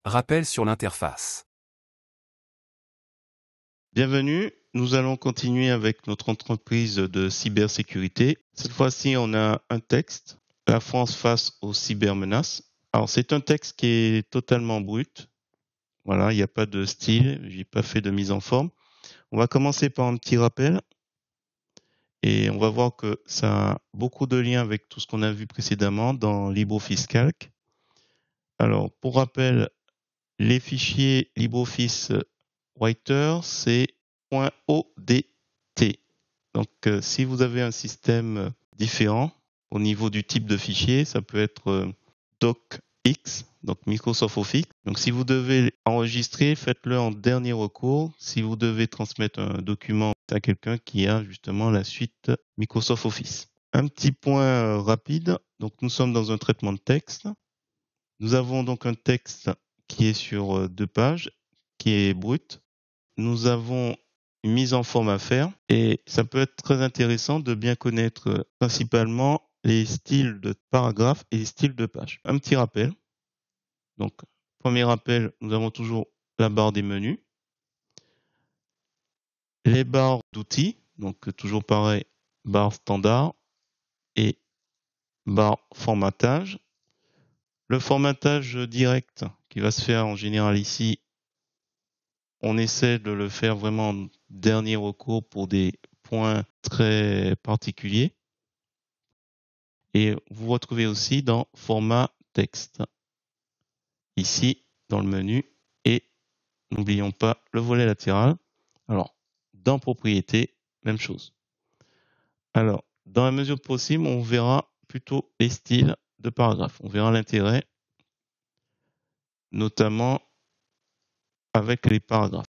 Rappel sur l'interface. Bienvenue, nous allons continuer avec notre entreprise de cybersécurité. Cette fois-ci, on a un texte, La France face aux cybermenaces. Alors, c'est un texte qui est totalement brut. Voilà, il n'y a pas de style, j'ai pas fait de mise en forme. On va commencer par un petit rappel et on va voir que ça a beaucoup de liens avec tout ce qu'on a vu précédemment dans LibreOffice Calc. Alors, pour rappel, les fichiers LibreOffice Writer, c'est .odt. Donc, si vous avez un système différent au niveau du type de fichier, ça peut être docx, donc Microsoft Office. Donc, si vous devez enregistrer, faites-le en dernier recours. Si vous devez transmettre un document à quelqu'un qui a justement la suite Microsoft Office. Un petit point rapide. Donc, nous sommes dans un traitement de texte. Nous avons donc un texte qui est sur 2 pages, qui est brut. Nous avons une mise en forme à faire et ça peut être très intéressant de bien connaître principalement les styles de paragraphes et les styles de pages. Un petit rappel. Donc, premier rappel, nous avons toujours la barre des menus, les barres d'outils, donc toujours pareil, barre standard et barre formatage. Le formatage direct qui va se faire en général ici, on essaie de le faire vraiment en dernier recours pour des points très particuliers. Et vous retrouvez aussi dans format texte, ici dans le menu. Et n'oublions pas le volet latéral. Alors, dans propriétés, même chose. Alors, dans la mesure possible, on verra plutôt les styles de paragraphes. On verra l'intérêt, notamment avec les paragraphes.